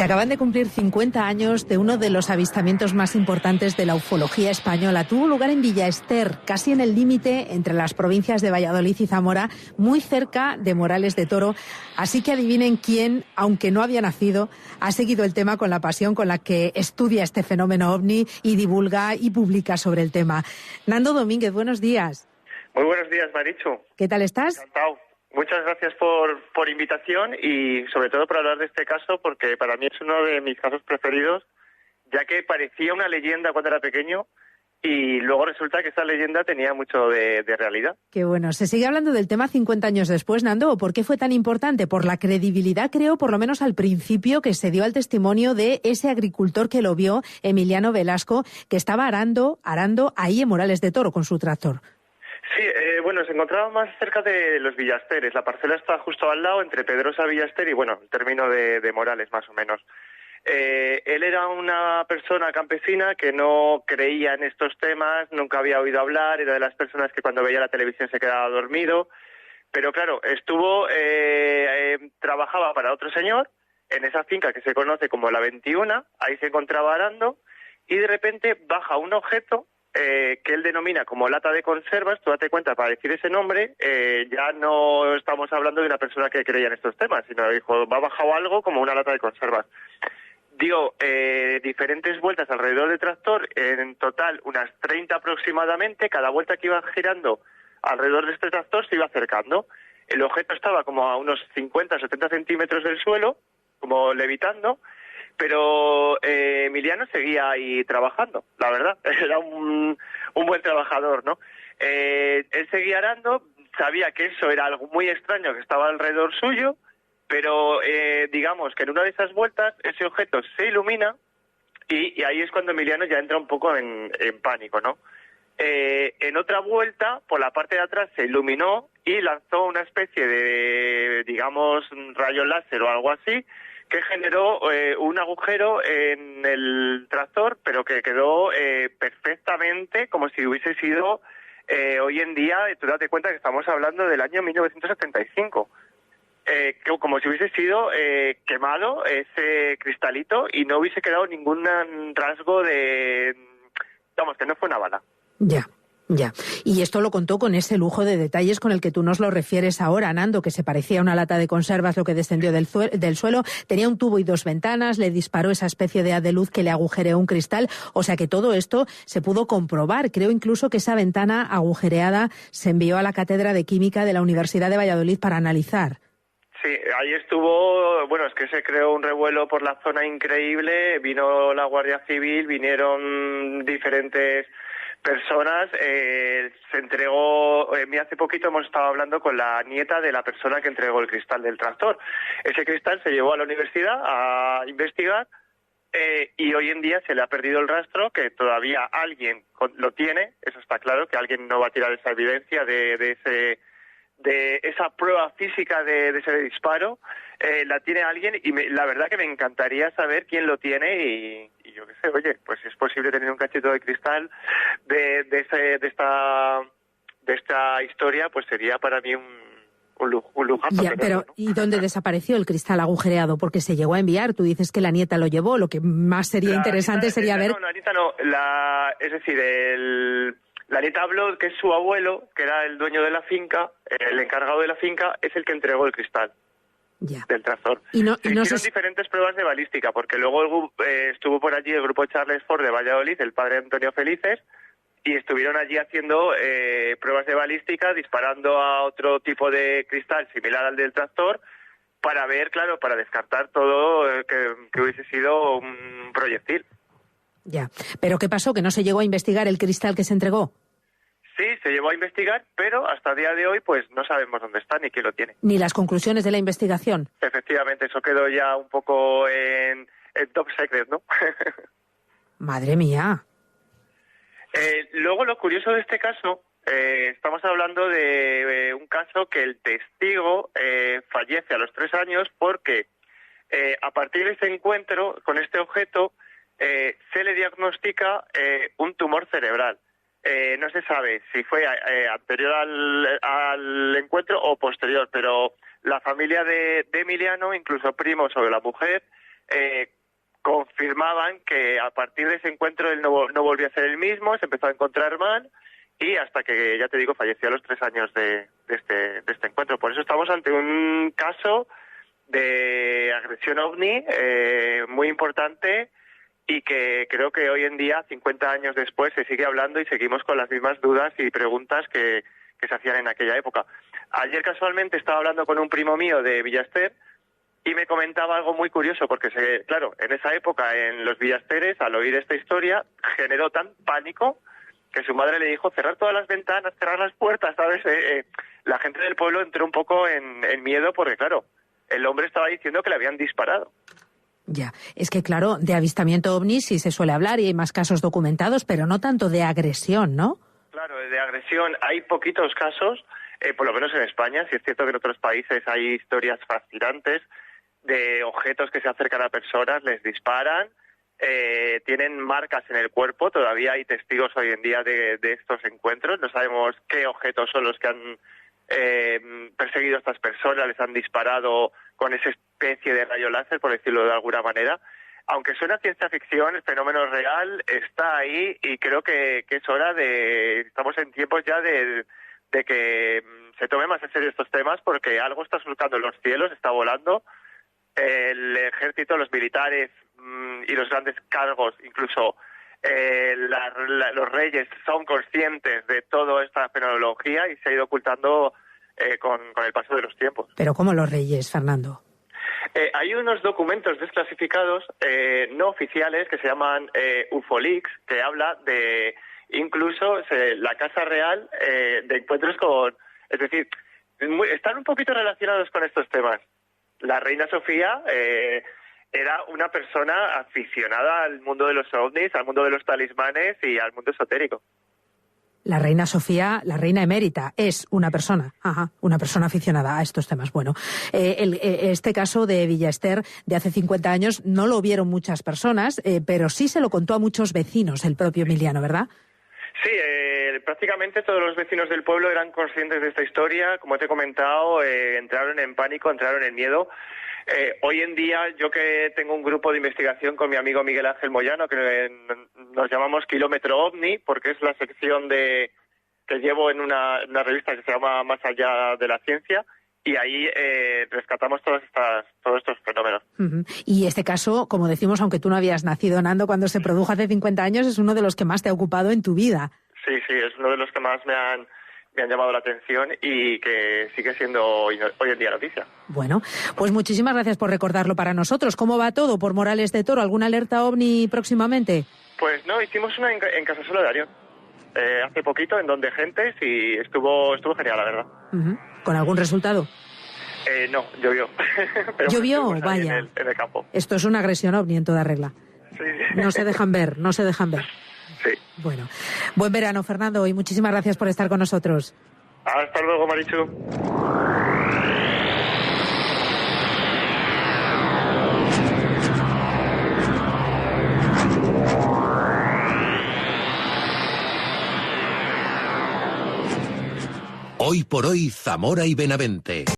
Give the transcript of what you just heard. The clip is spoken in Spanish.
Se acaban de cumplir 50 años de uno de los avistamientos más importantes de la ufología española. Tuvo lugar en Villa Ester, casi en el límite entre las provincias de Valladolid y Zamora, muy cerca de Morales de Toro. Así que adivinen quién, aunque no había nacido, ha seguido el tema con la pasión con la que estudia este fenómeno ovni y divulga y publica sobre el tema. Nando Domínguez, buenos días. Muy buenos días, Marichu. ¿Qué tal estás? Encantado. Muchas gracias por invitación y sobre todo por hablar de este caso, porque para mí es uno de mis casos preferidos, ya que parecía una leyenda cuando era pequeño y luego resulta que esa leyenda tenía mucho de realidad. Qué bueno. ¿Se sigue hablando del tema 50 años después, Nando? ¿O por qué fue tan importante? Por la credibilidad, creo, por lo menos al principio, que se dio al testimonio de ese agricultor que lo vio, Emiliano Velasco, que estaba arando ahí en Morales de Toro con su tractor. Sí, bueno, se encontraba más cerca de los Villasteres. La parcela está justo al lado, entre Pedrosa, Villaster y, bueno, el término de Morales, más o menos. Él era una persona campesina que no creía en estos temas, nunca había oído hablar, era de las personas que cuando veía la televisión se quedaba dormido. Pero, claro, trabajaba para otro señor en esa finca que se conoce como La 21, ahí se encontraba arando, y de repente baja un objeto que él denomina como lata de conservas. Tú date cuenta, para decir ese nombre, ya no estamos hablando de una persona que creía en estos temas, sino dijo, va bajado algo como una lata de conservas. Dio diferentes vueltas alrededor del tractor, en total unas 30 aproximadamente. Cada vuelta que iba girando alrededor de este tractor se iba acercando. El objeto estaba como a unos 50 o 70 centímetros del suelo, como levitando, pero Emiliano seguía ahí trabajando, la verdad, era un buen trabajador, ¿no? Él seguía arando, sabía que eso era algo muy extraño que estaba alrededor suyo, pero digamos que en una de esas vueltas ese objeto se ilumina y ahí es cuando Emiliano ya entra un poco en pánico, ¿no? En otra vuelta, por la parte de atrás se iluminó y lanzó una especie de, digamos, rayo láser o algo así, que generó un agujero en el tractor, pero que quedó perfectamente como si hubiese sido hoy en día. Tú date cuenta que estamos hablando del año 1975, como si hubiese sido quemado ese cristalito y no hubiese quedado ningún rasgo de, vamos, que no fue una bala. Ya. Y esto lo contó con ese lujo de detalles con el que tú nos lo refieres ahora, Nando, que se parecía a una lata de conservas lo que descendió del suelo. Tenía un tubo y 2 ventanas, le disparó esa especie de haz de luz que le agujereó un cristal. O sea que todo esto se pudo comprobar. Creo incluso que esa ventana agujereada se envió a la Cátedra de Química de la Universidad de Valladolid para analizar. Sí, ahí estuvo, bueno, es que se creó un revuelo por la zona increíble, vino la Guardia Civil, vinieron diferentes personas, se entregó, hace poquito hemos estado hablando con la nieta de la persona que entregó el cristal del tractor. Ese cristal se llevó a la universidad a investigar y hoy en día se le ha perdido el rastro, que todavía alguien lo tiene, eso está claro, que alguien no va a tirar esa evidencia de esa prueba física de ese disparo, la tiene alguien y la verdad que me encantaría saber quién lo tiene y yo qué sé, oye, pues si es posible tener un cachito de cristal de esta historia, pues sería para mí un lujazo. Ya, pero ¿no? ¿Y dónde desapareció el cristal agujereado? Porque se llegó a enviar, tú dices que la nieta lo llevó, lo que más sería interesante sería ver... No, la nieta no, es decir, la nieta habló que es su abuelo, que era el dueño de la finca, el encargado de la finca, es el que entregó el cristal del tractor. Se hicieron diferentes pruebas de balística, porque luego estuvo por allí el grupo Charles Ford de Valladolid, el padre Antonio Felices, y estuvieron allí haciendo pruebas de balística, disparando a otro tipo de cristal similar al del tractor, para ver, claro, para descartar todo que hubiese sido un proyectil. Ya, pero ¿qué pasó? ¿Que no se llegó a investigar el cristal que se entregó? Sí, se llevó a investigar, pero hasta el día de hoy pues no sabemos dónde está ni quién lo tiene. Ni las conclusiones de la investigación. Efectivamente, eso quedó ya un poco en top secret, ¿no? Madre mía. Luego lo curioso de este caso, estamos hablando de un caso que el testigo fallece a los 3 años porque a partir de este encuentro con este objeto se le diagnostica un tumor cerebral. No se sabe si fue anterior al encuentro o posterior, pero la familia de Emiliano, incluso primos o de la mujer, confirmaban que a partir de ese encuentro él no volvió a ser el mismo, se empezó a encontrar mal y hasta que, ya te digo, falleció a los 3 años de este encuentro. Por eso estamos ante un caso de agresión ovni muy importante y que creo que hoy en día, 50 años después, se sigue hablando y seguimos con las mismas dudas y preguntas que se hacían en aquella época. Ayer casualmente estaba hablando con un primo mío de Villaster y me comentaba algo muy curioso, porque claro, en esa época en los Villasteres, al oír esta historia, generó tan pánico que su madre le dijo cerrar todas las ventanas, cerrar las puertas, ¿sabes? La gente del pueblo entró un poco en miedo porque, claro, el hombre estaba diciendo que le habían disparado. Ya, es que claro, de avistamiento ovni sí se suele hablar y hay más casos documentados, pero no tanto de agresión, ¿no? Claro, de agresión hay poquitos casos, por lo menos en España. Sí es cierto que en otros países hay historias fascinantes de objetos que se acercan a personas, les disparan, tienen marcas en el cuerpo. Todavía hay testigos hoy en día de estos encuentros. No sabemos qué objetos son los que han perseguido a estas personas, les han disparado con esa especie de rayo láser, por decirlo de alguna manera. Aunque suena ciencia ficción, el fenómeno real está ahí y creo que es hora estamos en tiempos ya de que se tome más en serio estos temas, porque algo está surcando en los cielos, está volando. El ejército, los militares y los grandes cargos, incluso los reyes, son conscientes de toda esta fenomenología y se ha ido ocultando con el paso de los tiempos. ¿Pero cómo los reyes, Fernando? Hay unos documentos desclasificados no oficiales que se llaman UFOLeaks, que habla de incluso la Casa Real de encuentros con... Es decir, están un poquito relacionados con estos temas. La reina Sofía era una persona aficionada al mundo de los ovnis, al mundo de los talismanes y al mundo esotérico. La reina Sofía, la reina emérita, es una persona aficionada a estos temas. Bueno, este caso de Villaster de hace 50 años no lo vieron muchas personas, pero sí se lo contó a muchos vecinos el propio Emiliano, ¿verdad? Sí, prácticamente todos los vecinos del pueblo eran conscientes de esta historia. Como te he comentado, entraron en pánico, entraron en miedo. Hoy en día, yo que tengo un grupo de investigación con mi amigo Miguel Ángel Moyano, que nos llamamos Kilómetro OVNI, porque es la sección que llevo en una revista que se llama Más allá de la ciencia, y ahí rescatamos todos estos fenómenos. Uh-huh. Y este caso, como decimos, aunque tú no habías nacido, Nando, cuando se produjo hace 50 años, es uno de los que más te ha ocupado en tu vida. Sí, es uno de los que más me han llamado la atención y que sigue siendo hoy en día noticia. Bueno, pues muchísimas gracias por recordarlo para nosotros. ¿Cómo va todo por Morales de Toro? ¿Alguna alerta ovni próximamente? Pues no, hicimos una en Casa Sola de Arión, hace poquito, en Donde Gentes, y estuvo genial, la verdad. Uh-huh. ¿Con algún resultado? No, llovió. Pero ¿llovió? Vaya. En el campo. Esto es una agresión ovni en toda regla. Sí. No se dejan ver. Sí. Bueno, buen verano, Fernando, y muchísimas gracias por estar con nosotros. Hasta luego, Marichu. Hoy por hoy, Zamora y Benavente.